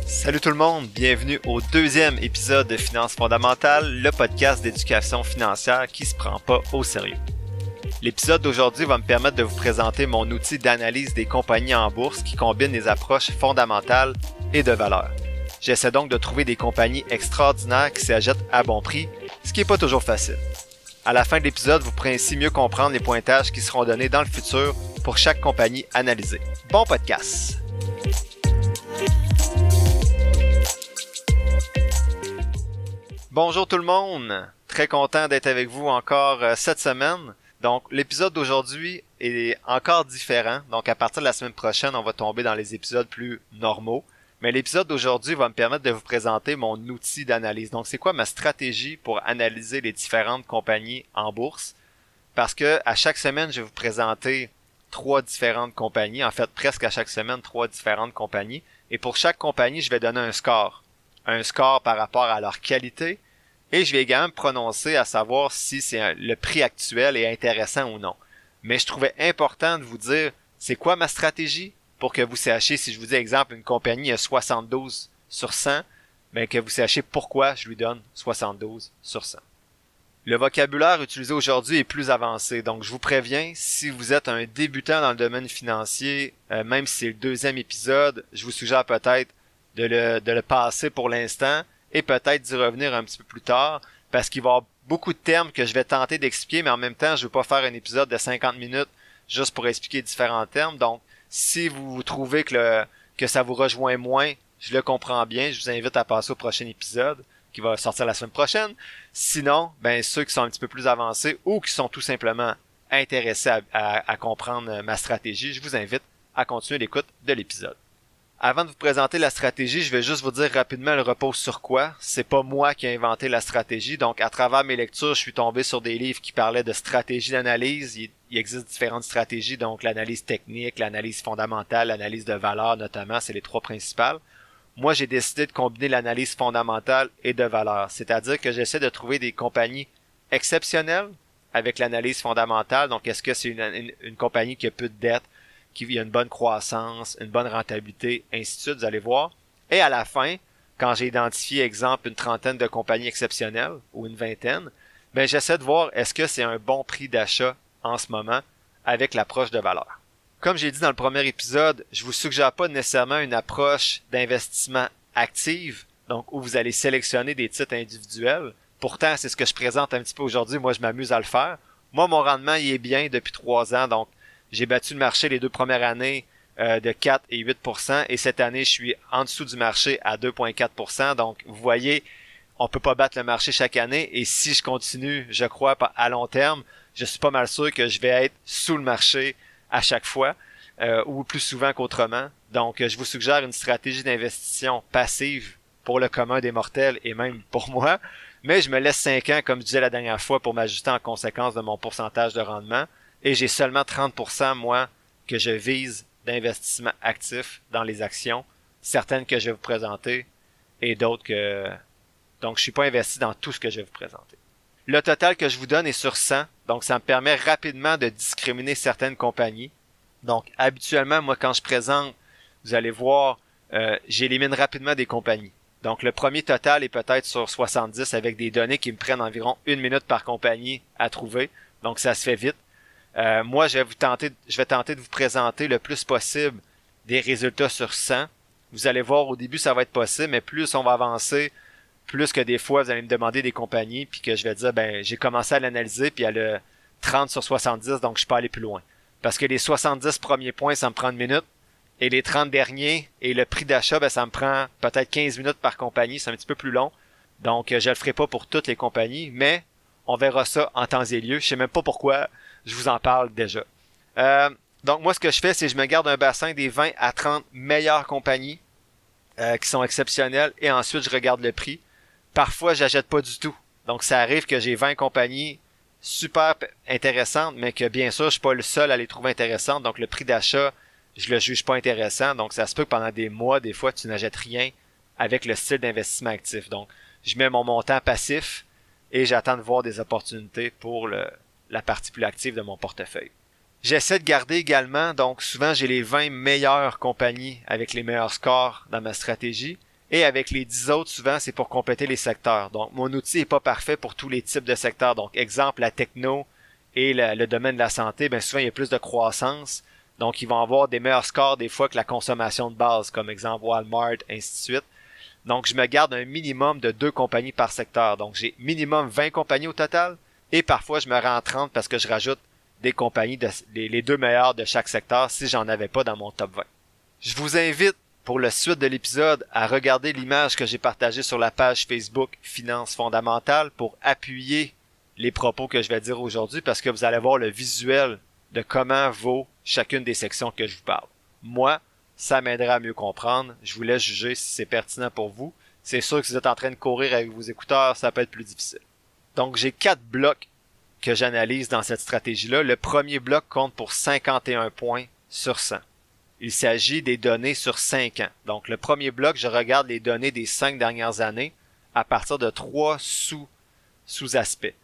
Salut tout le monde, bienvenue au deuxième épisode de Finances fondamentales, le podcast d'éducation financière qui se prend pas au sérieux. L'épisode d'aujourd'hui va me permettre de vous présenter mon outil d'analyse des compagnies en bourse qui combine les approches fondamentales et de valeur. J'essaie donc de trouver des compagnies extraordinaires qui s'achètent à bon prix, ce qui n'est pas toujours facile. À la fin de l'épisode, vous pourrez ainsi mieux comprendre les pointages qui seront donnés dans le futur pour chaque compagnie analysée. Bon podcast! Bonjour tout le monde! Très content d'être avec vous encore cette semaine. Donc, l'épisode d'aujourd'hui est encore différent. Donc, à partir de la semaine prochaine, on va tomber dans les épisodes plus normaux. Mais l'épisode d'aujourd'hui va me permettre de vous présenter mon outil d'analyse. Donc, c'est quoi ma stratégie pour analyser les différentes compagnies en bourse? Parce que à chaque semaine, je vais vous présenter 3 différentes compagnies. En fait, presque à chaque semaine, 3 différentes compagnies. Et pour chaque compagnie, je vais donner un score. Un score par rapport à leur qualité. Et je vais également me prononcer à savoir si le prix actuel est intéressant ou non. Mais je trouvais important de vous dire c'est quoi ma stratégie pour que vous sachiez, si je vous dis exemple, une compagnie a 72 sur 100, mais que vous sachiez pourquoi je lui donne 72 sur 100. Le vocabulaire utilisé aujourd'hui est plus avancé, donc je vous préviens, si vous êtes un débutant dans le domaine financier, même si c'est le deuxième épisode, je vous suggère peut-être de le passer pour l'instant, et peut-être d'y revenir un petit peu plus tard, parce qu'il va y avoir beaucoup de termes que je vais tenter d'expliquer, mais en même temps, je ne veux pas faire un épisode de 50 minutes juste pour expliquer différents termes. Donc, si vous trouvez que ça vous rejoint moins, je le comprends bien, je vous invite à passer au prochain épisode, qui va sortir la semaine prochaine. Sinon, ceux qui sont un petit peu plus avancés ou qui sont tout simplement intéressés à comprendre ma stratégie, je vous invite à continuer l'écoute de l'épisode. Avant de vous présenter la stratégie, je vais juste vous dire rapidement elle repose sur quoi. C'est pas moi qui ai inventé la stratégie, donc à travers mes lectures, je suis tombé sur des livres qui parlaient de stratégie d'analyse. Il existe différentes stratégies, donc l'analyse technique, l'analyse fondamentale, l'analyse de valeur notamment, c'est les 3 principales. Moi, j'ai décidé de combiner l'analyse fondamentale et de valeur, c'est-à-dire que j'essaie de trouver des compagnies exceptionnelles avec l'analyse fondamentale. Donc, est-ce que c'est une compagnie qui a peu de dettes, qui a une bonne croissance, une bonne rentabilité, ainsi de suite, vous allez voir. Et à la fin, quand j'ai identifié, exemple, une trentaine de compagnies exceptionnelles, ou une vingtaine, j'essaie de voir est-ce que c'est un bon prix d'achat en ce moment avec l'approche de valeur. Comme j'ai dit dans le premier épisode, je vous suggère pas nécessairement une approche d'investissement active, donc où vous allez sélectionner des titres individuels. Pourtant, c'est ce que je présente un petit peu aujourd'hui, moi je m'amuse à le faire. Moi, mon rendement, il est bien depuis 3 ans, donc j'ai battu le marché les 2 premières années de 4 et 8%, et cette année, je suis en dessous du marché à 2,4%. Donc, vous voyez, on peut pas battre le marché chaque année, et si je continue, je crois, à long terme, je suis pas mal sûr que je vais être sous le marché à chaque fois, ou plus souvent qu'autrement. Donc, je vous suggère une stratégie d'investissement passive pour le commun des mortels, et même pour moi, mais je me laisse 5 ans, comme je disais la dernière fois, pour m'ajuster en conséquence de mon pourcentage de rendement. Et j'ai seulement 30%, moi, que je vise d'investissement actif dans les actions. Certaines que je vais vous présenter et d'autres que... Donc, je suis pas investi dans tout ce que je vais vous présenter. Le total que je vous donne est sur 100. Donc, ça me permet rapidement de discriminer certaines compagnies. Donc, habituellement, moi, quand je présente, vous allez voir, j'élimine rapidement des compagnies. Donc, le premier total est peut-être sur 70 avec des données qui me prennent environ 1 minute par compagnie à trouver. Donc, ça se fait vite. Moi, je vais tenter de vous présenter le plus possible des résultats sur 100. Vous allez voir, au début, ça va être possible, mais plus on va avancer, plus que des fois, vous allez me demander des compagnies, puis que je vais dire, j'ai commencé à l'analyser, puis elle a 30 sur 70, donc je peux aller plus loin. Parce que les 70 premiers points, ça me prend 1 minute, et les 30 derniers, et le prix d'achat, ça me prend peut-être 15 minutes par compagnie, c'est un petit peu plus long. Donc, je le ferai pas pour toutes les compagnies, mais on verra ça en temps et lieu. Je sais même pas pourquoi je vous en parle déjà. Donc moi, ce que je fais, c'est que je me garde un bassin des 20 à 30 meilleures compagnies qui sont exceptionnelles et ensuite je regarde le prix. Parfois, j'achète pas du tout. Donc ça arrive que j'ai 20 compagnies super intéressantes, mais que bien sûr, je suis pas le seul à les trouver intéressantes. Donc le prix d'achat, je le juge pas intéressant. Donc ça se peut que pendant des mois, des fois, tu n'achètes rien avec le style d'investissement actif. Donc je mets mon montant passif et j'attends de voir des opportunités pour la partie plus active de mon portefeuille. J'essaie de garder également, donc souvent j'ai les 20 meilleures compagnies avec les meilleurs scores dans ma stratégie, Et avec les 10 autres, souvent, c'est pour compléter les secteurs. Donc, mon outil n'est pas parfait pour tous les types de secteurs. Donc, exemple, la techno et le domaine de la santé, bien souvent, il y a plus de croissance. Donc, ils vont avoir des meilleurs scores des fois que la consommation de base, comme exemple Walmart, ainsi de suite. Donc, je me garde un minimum de 2 compagnies par secteur. Donc, j'ai minimum 20 compagnies au total. Et parfois, je me rends à 30 parce que je rajoute des compagnies, les 2 meilleures de chaque secteur si j'en avais pas dans mon top 20. Je vous invite pour la suite de l'épisode à regarder l'image que j'ai partagée sur la page Facebook Finances fondamentales pour appuyer les propos que je vais dire aujourd'hui parce que vous allez voir le visuel de comment vaut chacune des sections que je vous parle. Moi, ça m'aidera à mieux comprendre. Je vous laisse juger si c'est pertinent pour vous. C'est sûr que si vous êtes en train de courir avec vos écouteurs, ça peut être plus difficile. Donc, j'ai 4 blocs que j'analyse dans cette stratégie-là. Le premier bloc compte pour 51 points sur 100. Il s'agit des données sur 5 ans. Donc, le premier bloc, je regarde les données des 5 dernières années à partir de 3 sous-aspects.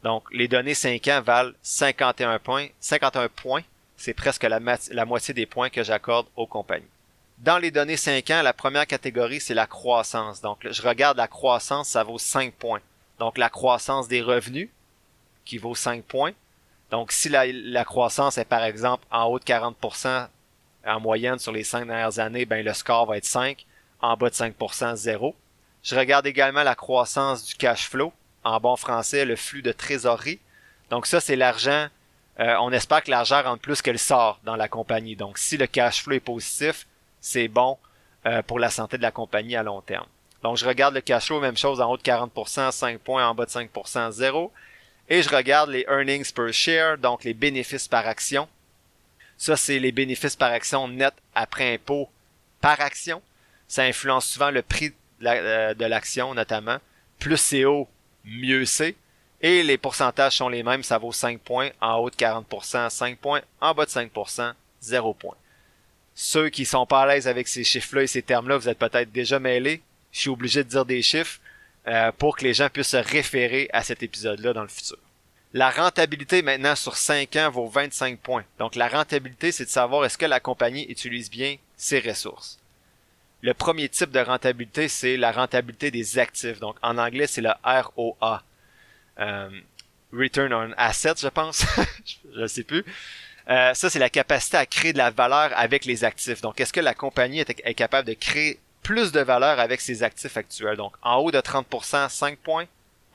Donc, les données 5 ans valent 51 points. 51 points, c'est presque la moitié des points que j'accorde aux compagnies. Dans les données 5 ans, la première catégorie, c'est la croissance. Donc, je regarde la croissance, ça vaut 5 points. Donc, la croissance des revenus, qui vaut 5 points. Donc, si la croissance est, par exemple, en haut de 40% en moyenne sur les 5 dernières années, ben le score va être 5. En bas de 5%, 0. Je regarde également la croissance du cash flow. En bon français, le flux de trésorerie. Donc ça, c'est l'argent. On espère que l'argent rentre plus qu'elle sort dans la compagnie. Donc si le cash flow est positif, c'est bon pour la santé de la compagnie à long terme. Donc je regarde le cash flow, même chose en haut de 40%, 5 points, en bas de 5%, 0. Et je regarde les earnings per share, donc les bénéfices par action. Ça, c'est les bénéfices par action net après impôt par action. Ça influence souvent le prix de l'action, notamment. Plus c'est haut, mieux c'est. Et les pourcentages sont les mêmes. Ça vaut 5 points. En haut de 40%, 5 points. En bas de 5%, 0 points. Ceux qui sont pas à l'aise avec ces chiffres-là et ces termes-là, vous êtes peut-être déjà mêlés. Je suis obligé de dire des chiffres pour que les gens puissent se référer à cet épisode-là dans le futur. La rentabilité maintenant sur 5 ans vaut 25 points. Donc la rentabilité, c'est de savoir est-ce que la compagnie utilise bien ses ressources. Le premier type de rentabilité, c'est la rentabilité des actifs. Donc en anglais, c'est le ROA. Return on Assets, je pense. Je ne sais plus. Ça, c'est la capacité à créer de la valeur avec les actifs. Donc est-ce que la compagnie est capable de créer plus de valeur avec ses actifs actuels? Donc en haut de 30%, 5 points.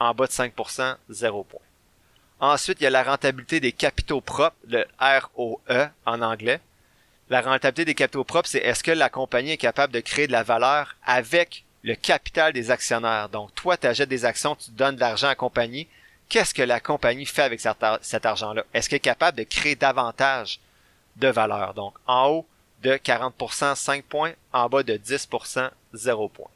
En bas de 5%, 0 points. Ensuite, il y a la rentabilité des capitaux propres, le ROE en anglais. La rentabilité des capitaux propres, c'est est-ce que la compagnie est capable de créer de la valeur avec le capital des actionnaires. Donc, toi, tu achètes des actions, tu donnes de l'argent à la compagnie. Qu'est-ce que la compagnie fait avec cet argent-là? Est-ce qu'elle est capable de créer davantage de valeur? Donc, en haut de 40%, 5 points. En bas de 10%, 0 points.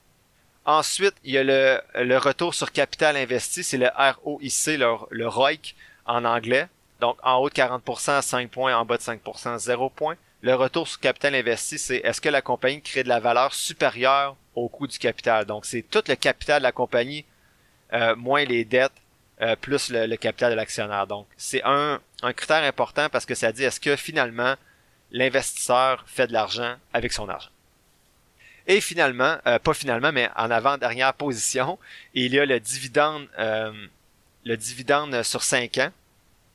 Ensuite, il y a le retour sur capital investi, c'est le ROIC, le ROIC en anglais. Donc, en haut de 40%, 5 points, en bas de 5%, 0 points. Le retour sur capital investi, c'est est-ce que la compagnie crée de la valeur supérieure au coût du capital. Donc, c'est tout le capital de la compagnie, moins les dettes, plus le capital de l'actionnaire. Donc, c'est un critère important parce que ça dit est-ce que finalement, l'investisseur fait de l'argent avec son argent. Et finalement, pas finalement, mais en avant-dernière position, il y a le dividende sur 5 ans.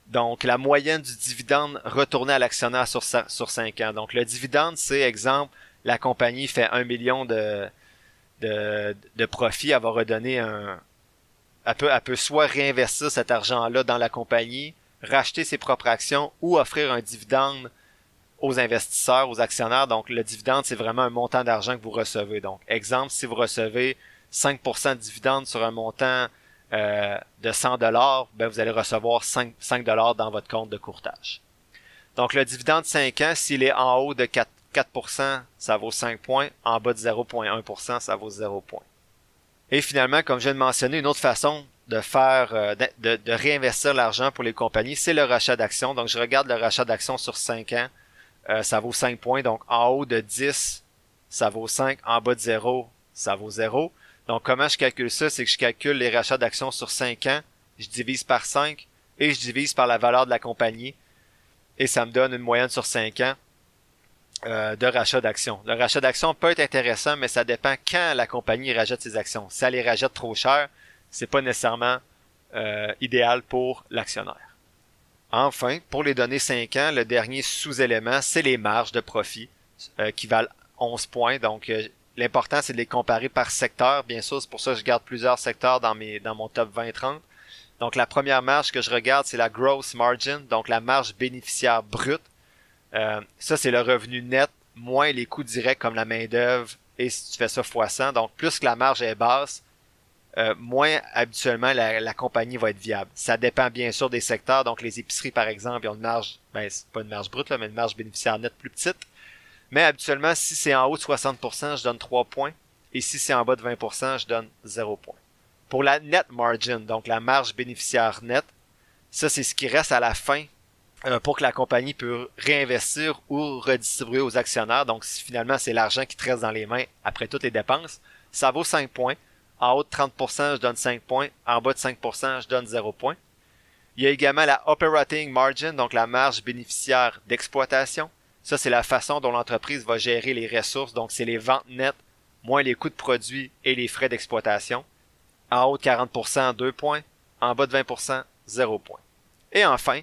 Donc, la moyenne du dividende retourné à l'actionnaire sur 5 ans. Donc, le dividende, c'est, exemple, la compagnie fait 1 million de profit, elle va redonner elle peut soit réinvestir cet argent-là dans la compagnie, racheter ses propres actions ou offrir un dividende aux investisseurs, aux actionnaires. Donc, le dividende, c'est vraiment un montant d'argent que vous recevez. Donc, exemple, si vous recevez 5% de dividende sur un montant de 100 $, ben, vous allez recevoir 5 $ dans votre compte de courtage. Donc, le dividende 5 ans, s'il est en haut de 4%, ça vaut 5 points. En bas de 0,1%, ça vaut 0 points. Et finalement, comme je viens de mentionner, une autre façon de faire, de réinvestir l'argent pour les compagnies, c'est le rachat d'actions. Donc, je regarde le rachat d'actions sur 5 ans. Ça vaut 5 points. Donc, en haut de 10, ça vaut 5. En bas de 0, ça vaut 0. Donc, comment je calcule ça? C'est que je calcule les rachats d'actions sur 5 ans. Je divise par 5 et je divise par la valeur de la compagnie. Et ça me donne une moyenne sur 5 ans. de rachat d'actions. Le rachat d'actions peut être intéressant, mais ça dépend quand la compagnie rachète ses actions. Si elle les rachète trop cher, c'est pas nécessairement idéal pour l'actionnaire. Enfin, pour les données 5 ans, le dernier sous-élément, c'est les marges de profit qui valent 11 points. Donc, l'important, c'est de les comparer par secteur. Bien sûr, c'est pour ça que je garde plusieurs secteurs dans mon top 20-30. Donc, la première marge que je regarde, c'est la gross margin, donc la marge bénéficiaire brute. Ça, c'est le revenu net, moins les coûts directs comme la main-d'œuvre, et si tu fais ça fois 100. Donc, plus que la marge est basse, moins habituellement la compagnie va être viable. Ça dépend bien sûr des secteurs. Donc, les épiceries, par exemple, ils ont une marge, c'est pas une marge brute, là, mais une marge bénéficiaire nette plus petite. Mais habituellement, si c'est en haut de 60%, je donne 3 points. Et si c'est en bas de 20%, je donne 0 points. Pour la net margin, donc la marge bénéficiaire nette, ça, c'est ce qui reste à la fin pour que la compagnie peut réinvestir ou redistribuer aux actionnaires. Donc, si finalement, c'est l'argent qui te reste dans les mains après toutes les dépenses, ça vaut 5 points. En haut de 30%, je donne 5 points. En bas de 5%, je donne 0 points. Il y a également la operating margin, donc la marge bénéficiaire d'exploitation. Ça, c'est la façon dont l'entreprise va gérer les ressources. Donc, c'est les ventes nettes, moins les coûts de produits et les frais d'exploitation. En haut de 40%, 2 points. En bas de 20%, 0 points. Et enfin,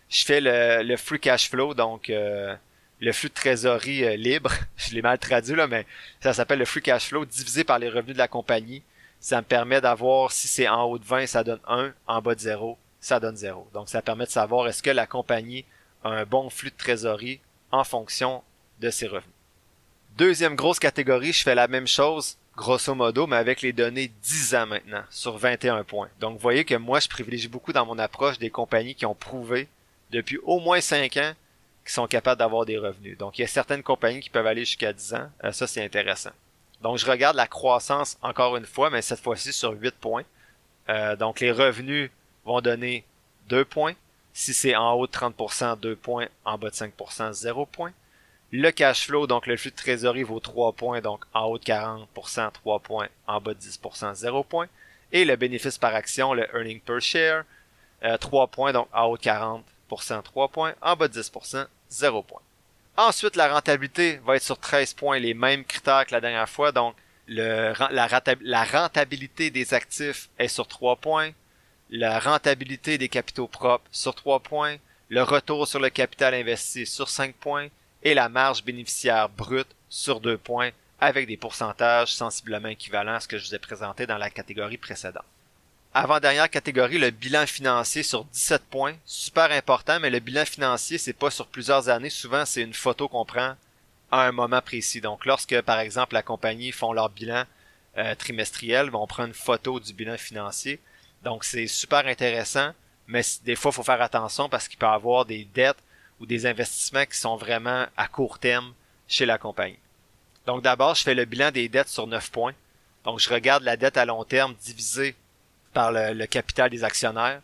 je fais le free cash flow, donc le flux de trésorerie libre. Je l'ai mal traduit, là, mais ça s'appelle le free cash flow divisé par les revenus de la compagnie. Ça me permet d'avoir, si c'est en haut de 20, ça donne 1. En bas de 0, ça donne 0. Donc, ça permet de savoir est-ce que la compagnie a un bon flux de trésorerie en fonction de ses revenus. Deuxième grosse catégorie, je fais la même chose, grosso modo, mais avec les données 10 ans maintenant, sur 21 points. Donc, vous voyez que moi, je privilégie beaucoup dans mon approche des compagnies qui ont prouvé depuis au moins 5 ans qu'ils sont capables d'avoir des revenus. Donc, il y a certaines compagnies qui peuvent aller jusqu'à 10 ans. Ça, c'est intéressant. Donc, je regarde la croissance encore une fois, mais cette fois-ci sur 8 points. Donc, les revenus vont donner 2 points. Si c'est en haut de 30%, 2 points. En bas de 5%, 0 points. Le cash flow, donc le flux de trésorerie vaut 3 points. Donc, en haut de 40%, 3 points. En bas de 10%, 0 points. Et le bénéfice par action, le earning per share, 3 points. Donc, en haut de 40%, 3 points. En bas de 10%, 0 points. Ensuite, la rentabilité va être sur 13 points, les mêmes critères que la dernière fois. Donc, la rentabilité des actifs est sur 3 points. La rentabilité des capitaux propres sur 3 points. Le retour sur le capital investi sur 5 points. Et la marge bénéficiaire brute sur 2 points avec des pourcentages sensiblement équivalents à ce que je vous ai présenté dans la catégorie précédente. Avant-dernière catégorie, le bilan financier sur 17 points. Super important, mais le bilan financier, c'est pas sur plusieurs années. Souvent, c'est une photo qu'on prend à un moment précis. Donc, lorsque, par exemple, la compagnie font leur bilan trimestriel, on prend une photo du bilan financier. Donc, c'est super intéressant, mais des fois, il faut faire attention parce qu'il peut y avoir des dettes ou des investissements qui sont vraiment à court terme chez la compagnie. Donc, d'abord, je fais le bilan des dettes sur 9 points. Donc, je regarde la dette à long terme divisée par le capital des actionnaires.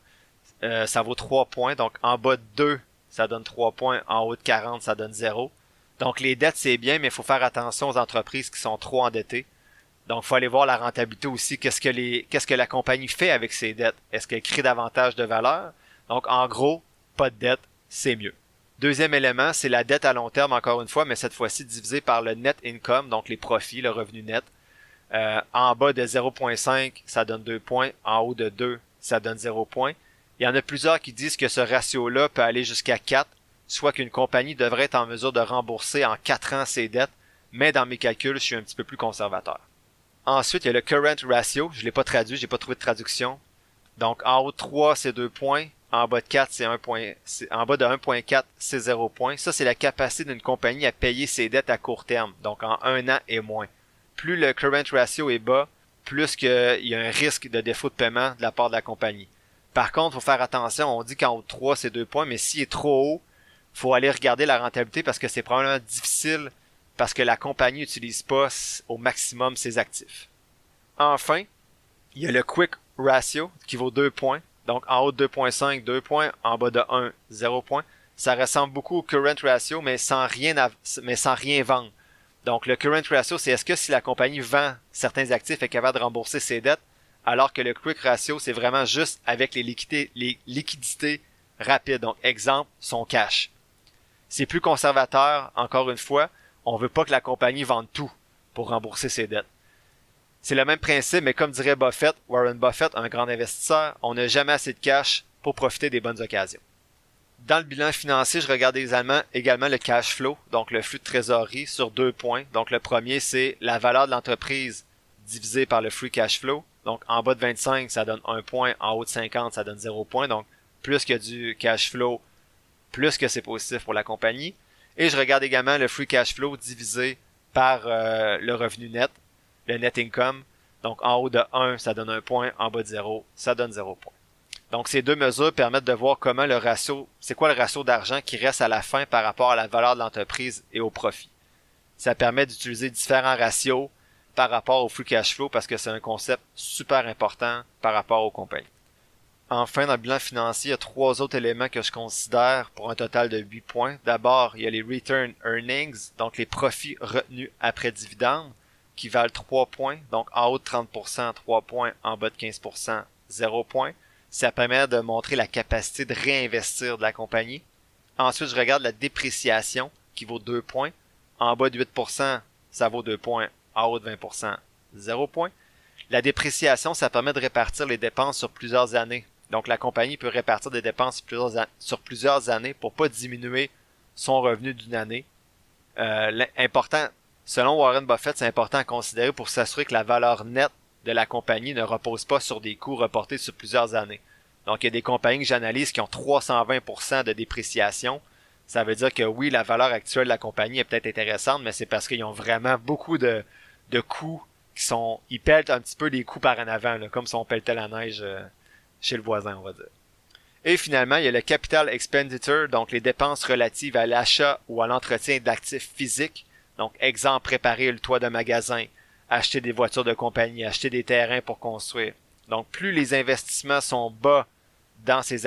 Ça vaut 3 points. Donc, en bas de 2, ça donne 3 points. En haut de 40, ça donne 0. Donc, les dettes, c'est bien, mais il faut faire attention aux entreprises qui sont trop endettées. Donc, il faut aller voir la rentabilité aussi. Qu'est-ce que la compagnie fait avec ses dettes? Est-ce qu'elle crée davantage de valeur? Donc, en gros, pas de dette, c'est mieux. Deuxième élément, c'est la dette à long terme, encore une fois, mais cette fois-ci divisée par le net income, donc les profits, le revenu net. En bas de 0.5, ça donne 2 points. En haut de 2, ça donne 0 points. Il y en a plusieurs qui disent que ce ratio-là peut aller jusqu'à 4, soit qu'une compagnie devrait être en mesure de rembourser en 4 ans ses dettes, mais dans mes calculs, je suis un petit peu plus conservateur. Ensuite, il y a le current ratio. Je l'ai pas traduit, j'ai pas trouvé de traduction. Donc, en haut de 3, c'est 2 points. En bas de 4, c'est 1 point. En bas de 1.4, c'est 0 points. Ça, c'est la capacité d'une compagnie à payer ses dettes à court terme, donc en 1 an et moins. Plus le current ratio est bas, plus qu'il y a un risque de défaut de paiement de la part de la compagnie. Par contre, il faut faire attention, on dit qu'en haut de 3, c'est 2 points, mais s'il est trop haut, il faut aller regarder la rentabilité parce que c'est probablement difficile parce que la compagnie n'utilise pas au maximum ses actifs. Enfin, il y a le quick ratio qui vaut 2 points. Donc, en haut de 2.5, 2 points. En bas de 1, 0 points. Ça ressemble beaucoup au current ratio, mais sans rien vendre. Donc, le current ratio, c'est est-ce que si la compagnie vend certains actifs, est capable de rembourser ses dettes, alors que le quick ratio, c'est vraiment juste avec les liquidités rapides. Donc, exemple, son cash. C'est plus conservateur, encore une fois. On veut pas que la compagnie vende tout pour rembourser ses dettes. C'est le même principe, mais comme dirait Buffett, Warren Buffett, un grand investisseur, on n'a jamais assez de cash pour profiter des bonnes occasions. Dans le bilan financier, je regarde également le cash flow, donc le flux de trésorerie, sur 2 points. Donc le premier, c'est la valeur de l'entreprise divisé par le free cash flow. Donc en bas de 25, ça donne 1 point, en haut de 50, ça donne 0 point. Donc plus qu'il y a du cash flow, plus que c'est positif pour la compagnie. Et je regarde également le free cash flow divisé par le revenu net, le net income. Donc en haut de 1, ça donne 1 point, en bas de 0, ça donne 0 point. Donc ces deux mesures permettent de voir comment le ratio, c'est quoi le ratio d'argent qui reste à la fin par rapport à la valeur de l'entreprise et au profit. Ça permet d'utiliser différents ratios par rapport au free cash flow parce que c'est un concept super important par rapport aux compagnies. Enfin, dans le bilan financier, il y a 3 autres éléments que je considère pour un total de 8 points. D'abord, il y a les return earnings, donc les profits retenus après dividendes, qui valent 3 points. Donc en haut de 30%, 3 points, en bas de 15%, 0 points. Ça permet de montrer la capacité de réinvestir de la compagnie. Ensuite, je regarde la dépréciation qui vaut 2 points. En bas de 8%, ça vaut 2 points. En haut de 20%, 0 points. La dépréciation, ça permet de répartir les dépenses sur plusieurs années. Donc, la compagnie peut répartir des dépenses sur plusieurs années pour pas diminuer son revenu d'une année. Important, selon Warren Buffett, c'est important à considérer pour s'assurer que la valeur nette de la compagnie ne repose pas sur des coûts reportés sur plusieurs années. Donc, il y a des compagnies que j'analyse qui ont 320% de dépréciation. Ça veut dire que oui, la valeur actuelle de la compagnie est peut-être intéressante, mais c'est parce qu'ils ont vraiment beaucoup de coûts ils pèlent un petit peu les coûts par en avant, là, comme si on pelletait la neige chez le voisin, on va dire. Et finalement, il y a le capital expenditure, donc les dépenses relatives à l'achat ou à l'entretien d'actifs physiques. Donc, exemple, préparer le toit de magasin, acheter des voitures de compagnie, acheter des terrains pour construire. Donc, plus les investissements sont bas dans des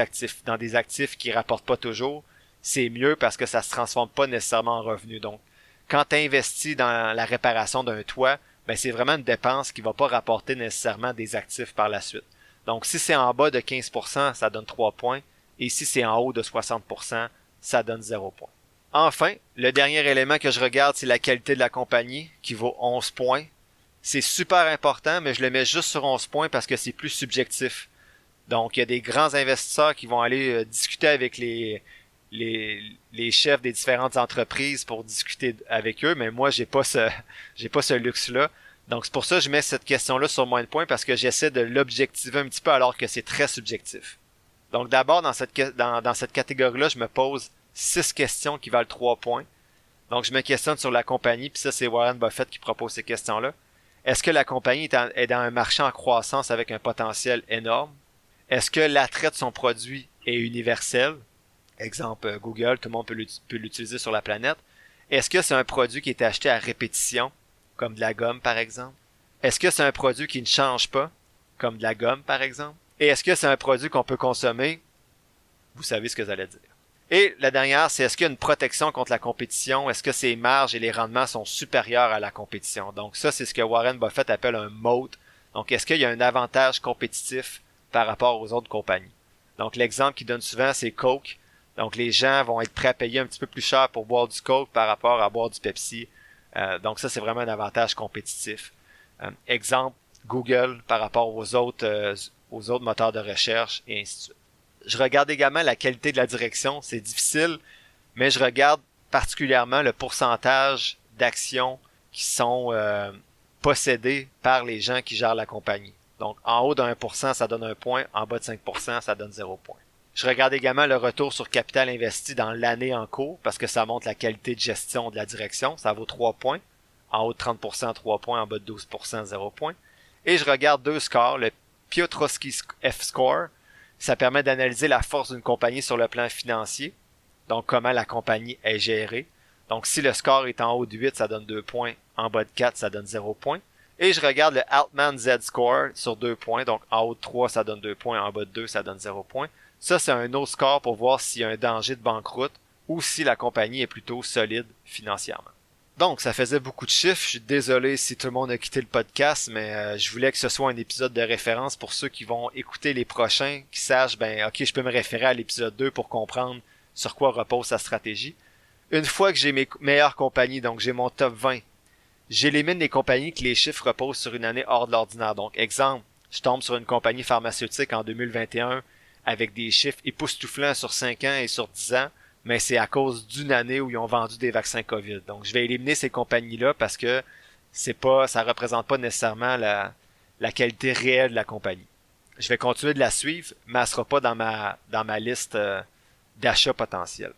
actifs qui rapportent pas toujours, c'est mieux parce que ça se transforme pas nécessairement en revenu. Donc, quand tu investis dans la réparation d'un toit, ben c'est vraiment une dépense qui va pas rapporter nécessairement des actifs par la suite. Donc, si c'est en bas de 15%, ça donne 3 points. Et si c'est en haut de 60%, ça donne 0 points. Enfin, le dernier élément que je regarde, c'est la qualité de la compagnie, qui vaut 11 points. C'est super important, mais je le mets juste sur 11 points parce que c'est plus subjectif. Donc, il y a des grands investisseurs qui vont aller discuter avec les chefs des différentes entreprises pour discuter avec eux, mais moi, j'ai pas ce luxe-là. Donc, c'est pour ça que je mets cette question-là sur moins de points parce que j'essaie de l'objectiver un petit peu alors que c'est très subjectif. Donc, d'abord, dans cette catégorie-là, je me pose 6 questions qui valent 3 points. Donc, je me questionne sur la compagnie, puis ça, c'est Warren Buffett qui propose ces questions-là. Est-ce que la compagnie est dans un marché en croissance avec un potentiel énorme? Est-ce que l'attrait de son produit est universel? Exemple, Google, tout le monde peut l'utiliser sur la planète. Est-ce que c'est un produit qui est acheté à répétition, comme de la gomme par exemple? Est-ce que c'est un produit qui ne change pas, comme de la gomme par exemple? Et est-ce que c'est un produit qu'on peut consommer? Vous savez ce que j'allais dire. Et la dernière, c'est est-ce qu'il y a une protection contre la compétition? Est-ce que ses marges et les rendements sont supérieurs à la compétition? Donc ça, c'est ce que Warren Buffett appelle un moat. Donc est-ce qu'il y a un avantage compétitif par rapport aux autres compagnies? Donc l'exemple qu'il donne souvent, c'est Coke. Donc les gens vont être prêts à payer un petit peu plus cher pour boire du Coke par rapport à boire du Pepsi. Donc ça, c'est vraiment un avantage compétitif. Exemple, Google par rapport aux autres moteurs de recherche et ainsi de suite. Je regarde également la qualité de la direction. C'est difficile, mais je regarde particulièrement le pourcentage d'actions qui sont possédées par les gens qui gèrent la compagnie. Donc en haut de 1%, ça donne 1 point. En bas de 5%, ça donne 0 point. Je regarde également le retour sur capital investi dans l'année en cours parce que ça montre la qualité de gestion de la direction. Ça vaut 3 points. En haut de 30%, 3 points. En bas de 12%, 0 points. Et je regarde 2 scores. Le Piotrowski F-score. Ça permet d'analyser la force d'une compagnie sur le plan financier. Donc, comment la compagnie est gérée. Donc, si le score est en haut de 8, ça donne 2 points. En bas de 4, ça donne 0 points. Et je regarde le Altman Z-score sur 2 points. Donc, en haut de 3, ça donne 2 points. En bas de 2, ça donne 0 points. Ça, c'est un autre score pour voir s'il y a un danger de banqueroute ou si la compagnie est plutôt solide financièrement. Donc, ça faisait beaucoup de chiffres. Je suis désolé si tout le monde a quitté le podcast, mais je voulais que ce soit un épisode de référence pour ceux qui vont écouter les prochains, qui sachent, ok, je peux me référer à l'épisode 2 pour comprendre sur quoi repose sa stratégie. Une fois que j'ai mes meilleures compagnies, donc j'ai mon top 20, j'élimine les compagnies que les chiffres reposent sur une année hors de l'ordinaire. Donc, exemple, je tombe sur une compagnie pharmaceutique en 2021 avec des chiffres époustouflants sur 5 ans et sur 10 ans, mais c'est à cause d'une année où ils ont vendu des vaccins COVID. Donc, je vais éliminer ces compagnies-là parce que ça représente pas nécessairement la qualité réelle de la compagnie. Je vais continuer de la suivre, mais elle sera pas dans ma liste d'achats potentiels.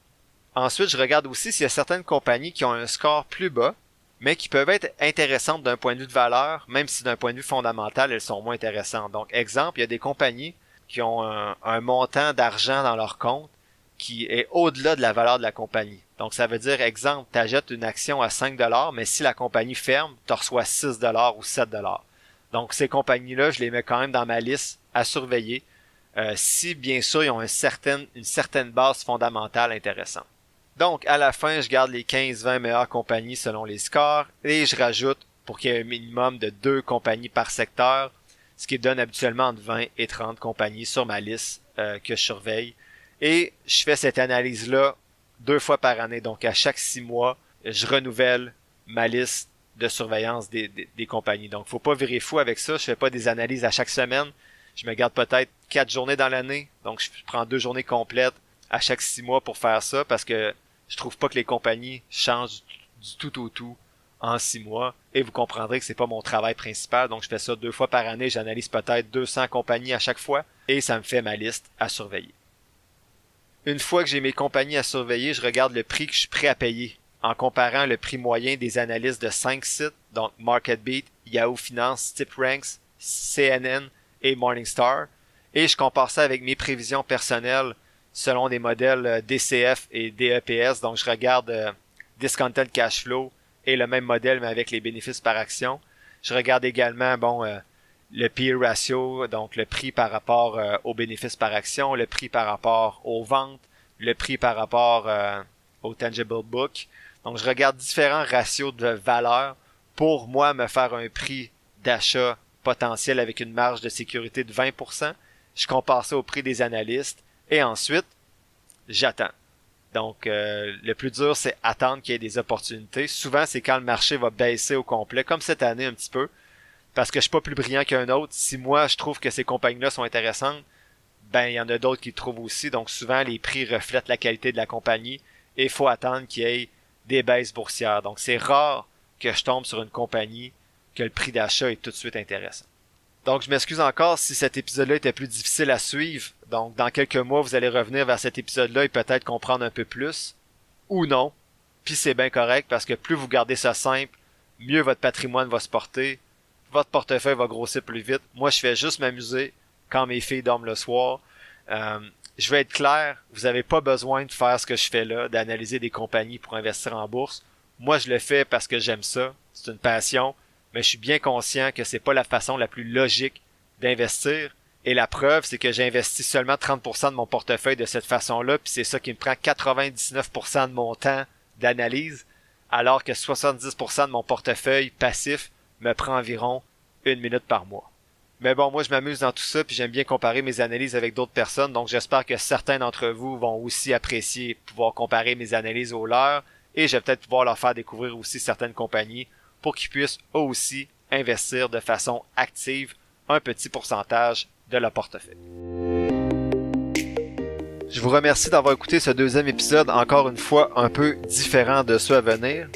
Ensuite, je regarde aussi s'il y a certaines compagnies qui ont un score plus bas, mais qui peuvent être intéressantes d'un point de vue de valeur, même si d'un point de vue fondamental, elles sont moins intéressantes. Donc, exemple, il y a des compagnies qui ont un montant d'argent dans leur compte qui est au-delà de la valeur de la compagnie. Donc, ça veut dire, exemple, tu achètes une action à 5$, mais si la compagnie ferme, tu reçois 6$ ou 7$. Donc, ces compagnies-là, je les mets quand même dans ma liste à surveiller, si, bien sûr, ils ont une certaine base fondamentale intéressante. Donc, à la fin, je garde les 15-20 meilleures compagnies selon les scores et je rajoute pour qu'il y ait un minimum de 2 compagnies par secteur, ce qui donne habituellement entre 20 et 30 compagnies sur ma liste que je surveille. Et je fais cette analyse-là 2 fois par année. Donc, à chaque 6 mois, je renouvelle ma liste de surveillance des compagnies. Donc, faut pas virer fou avec ça. Je fais pas des analyses à chaque semaine. Je me garde peut-être 4 journées dans l'année. Donc, je prends 2 journées complètes à chaque 6 mois pour faire ça parce que je trouve pas que les compagnies changent du tout au tout en 6 mois. Et vous comprendrez que c'est pas mon travail principal. Donc, je fais ça 2 fois par année. J'analyse peut-être 200 compagnies à chaque fois. Et ça me fait ma liste à surveiller. Une fois que j'ai mes compagnies à surveiller, je regarde le prix que je suis prêt à payer en comparant le prix moyen des analystes de 5 sites, donc MarketBeat, Yahoo Finance, TipRanks, CNN et Morningstar. Et je compare ça avec mes prévisions personnelles selon des modèles DCF et DEPS. Donc, je regarde Discounted Cash Flow et le même modèle, mais avec les bénéfices par action. Je regarde également, le PE ratio, donc le prix par rapport aux bénéfices par action, le prix par rapport aux ventes, le prix par rapport au tangible book. Donc, je regarde différents ratios de valeur pour moi me faire un prix d'achat potentiel avec une marge de sécurité de 20%. Je compare ça au prix des analystes et ensuite, j'attends. Donc, le plus dur, c'est attendre qu'il y ait des opportunités. Souvent, c'est quand le marché va baisser au complet, comme cette année un petit peu, parce que je suis pas plus brillant qu'un autre. Si moi, je trouve que ces compagnies-là sont intéressantes, ben, il y en a d'autres qui le trouvent aussi. Donc, souvent, les prix reflètent la qualité de la compagnie et il faut attendre qu'il y ait des baisses boursières. Donc, c'est rare que je tombe sur une compagnie que le prix d'achat est tout de suite intéressant. Donc, je m'excuse encore si cet épisode-là était plus difficile à suivre. Donc, dans quelques mois, vous allez revenir vers cet épisode-là et peut-être comprendre un peu plus. Ou non. Puis c'est bien correct parce que plus vous gardez ça simple, mieux votre patrimoine va se porter. Votre portefeuille va grossir plus vite. Moi, je fais juste m'amuser quand mes filles dorment le soir. Je vais être clair, vous n'avez pas besoin de faire ce que je fais là, d'analyser des compagnies pour investir en bourse. Moi, je le fais parce que j'aime ça. C'est une passion. Mais je suis bien conscient que c'est pas la façon la plus logique d'investir. Et la preuve, c'est que j'investis seulement 30% de mon portefeuille de cette façon-là, puis c'est ça qui me prend 99% de mon temps d'analyse, alors que 70% de mon portefeuille passif me prend environ 1 minute par mois. Mais bon, moi je m'amuse dans tout ça, puis j'aime bien comparer mes analyses avec d'autres personnes, donc j'espère que certains d'entre vous vont aussi apprécier pouvoir comparer mes analyses aux leurs, et je vais peut-être pouvoir leur faire découvrir aussi certaines compagnies pour qu'ils puissent eux aussi investir de façon active un petit pourcentage de leur portefeuille. Je vous remercie d'avoir écouté ce 2e épisode, encore une fois un peu différent de ceux à venir.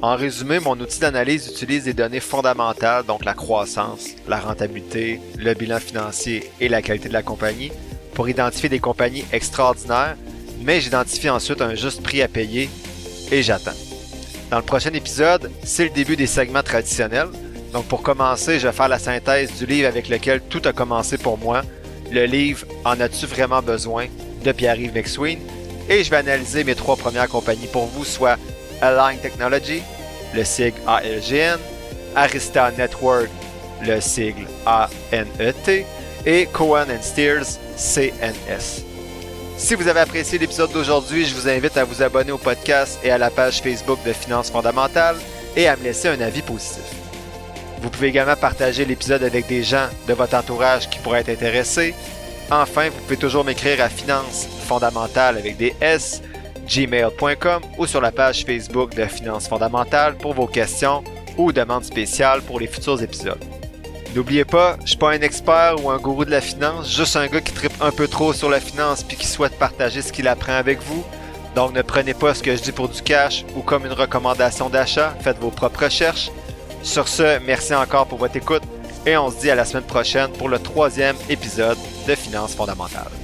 En résumé, mon outil d'analyse utilise des données fondamentales, donc la croissance, la rentabilité, le bilan financier et la qualité de la compagnie, pour identifier des compagnies extraordinaires, mais j'identifie ensuite un juste prix à payer et j'attends. Dans le prochain épisode, c'est le début des segments traditionnels. Donc pour commencer, je vais faire la synthèse du livre avec lequel tout a commencé pour moi, le livre « En as-tu vraiment besoin ?» de Pierre-Yves McSween, et je vais analyser mes 3 premières compagnies pour vous, soit Align Technology, le sigle ALGN, Arista Network, le sigle ANET, et Cohen & Steers, CNS. Si vous avez apprécié l'épisode d'aujourd'hui, je vous invite à vous abonner au podcast et à la page Facebook de Finances fondamentales et à me laisser un avis positif. Vous pouvez également partager l'épisode avec des gens de votre entourage qui pourraient être intéressés. Enfin, vous pouvez toujours m'écrire à Finances fondamentales avec des S, gmail.com ou sur la page Facebook de Finances fondamentales pour vos questions ou demandes spéciales pour les futurs épisodes. N'oubliez pas, je suis pas un expert ou un gourou de la finance, juste un gars qui trippe un peu trop sur la finance puis qui souhaite partager ce qu'il apprend avec vous. Donc ne prenez pas ce que je dis pour du cash ou comme une recommandation d'achat, faites vos propres recherches. Sur ce, merci encore pour votre écoute et on se dit à la semaine prochaine pour le 3e épisode de Finances fondamentales.